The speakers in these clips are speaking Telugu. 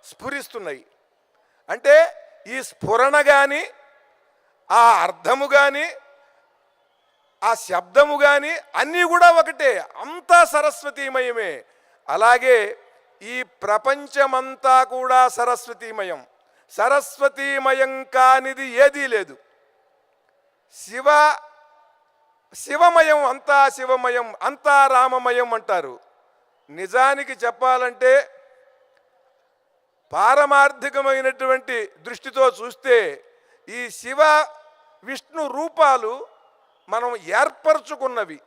స్ఫురిస్తున్నాయి. అంటే ఈ స్ఫురణ కానీ, ఆ అర్థము కానీ, ఆ శబ్దము కానీ అన్నీ కూడా ఒకటే, అంతా సరస్వతీమయమే. అలాగే ఈ ప్రపంచమంతా కూడా సరస్వతీమయం. సరస్వతీమయం కానిది ఏదీ లేదు. శివమయం, అంతా శివమయం, అంతా రామమయం అంటారు. నిజానికి చెప్పాలంటే పారమార్థికమైనటువంటి దృష్టితో చూస్తే ఈ శివ విష్ణు రూపాలు మనం ఏర్పరచుకున్నవి.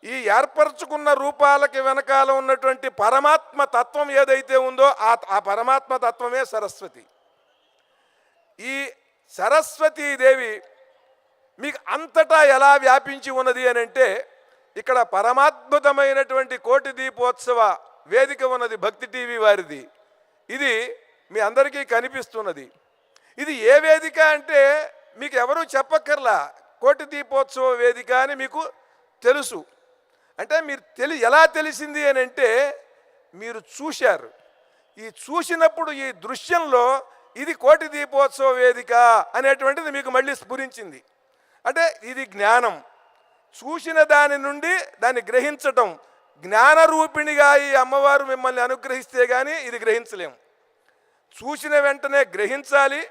ఈ ఏర్పరచుకున్న రూపాలకి వెనకాల ఉన్నటువంటి పరమాత్మ తత్వం ఏదైతే ఉందో ఆ పరమాత్మ తత్వమే సరస్వతి. ఈ సరస్వతీదేవి మీకు అంతటా ఎలా వ్యాపించి ఉన్నది అని అంటే, ఇక్కడ పరమాద్భుతమైనటువంటి కోటి దీపోత్సవ వేదిక ఉన్నది, భక్తి టీవీ వారిది. ఇది మీ అందరికీ కనిపిస్తున్నది. ఇది ఏ వేదిక అంటే మీకు ఎవరూ చెప్పక్కర్లా, కోటి దీపోత్సవ వేదిక అని మీకు తెలుసు. అంటే మీరు ఎలా తెలిసింది అని అంటే, మీరు చూశారు. ఈ చూసినప్పుడు ఈ దృశ్యంలో ఇది కోటి దీపోత్సవ వేదిక అనేటువంటిది మీకు మళ్ళీ స్ఫురించింది. అంటే ఇది జ్ఞానం. చూసిన దాని నుండి దాన్ని గ్రహించటం, జ్ఞానరూపిణిగా ఈ అమ్మవారు మిమ్మల్ని అనుగ్రహిస్తే కానీ ఇది గ్రహించలేము. చూసిన వెంటనే గ్రహించాలి.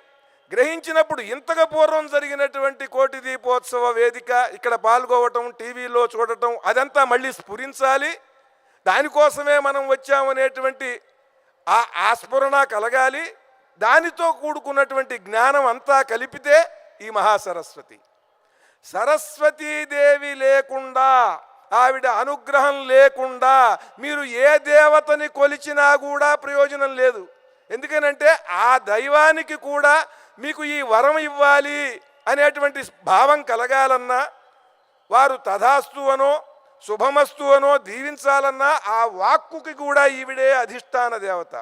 గ్రహించినప్పుడు ఇంతకు పూర్వం జరిగినటువంటి కోటి దీపోత్సవ వేదిక ఇక్కడ పాల్గొవటం, టీవీలో చూడటం, అదంతా మళ్ళీ స్ఫురించాలి. దానికోసమే మనం వచ్చామనేటువంటి ఆ స్ఫురణ కలగాలి. దానితో కూడుకున్నటువంటి జ్ఞానం అంతా కలిపితే ఈ మహాసరస్వతి. సరస్వతీదేవి లేకుండా, ఆవిడ అనుగ్రహం లేకుండా మీరు ఏ దేవతని కొలిచినా కూడా ప్రయోజనం లేదు. ఎందుకనంటే ఆ దైవానికి కూడా మీకు ఈ వరం ఇవ్వాలి అనేటువంటి భావం కలగాలన్నా, వారు తథాస్తు అనో శుభమస్తు అనో దీవించాలన్నా ఆ వాక్కుకి కూడా ఈవిడే అధిష్టాన దేవత.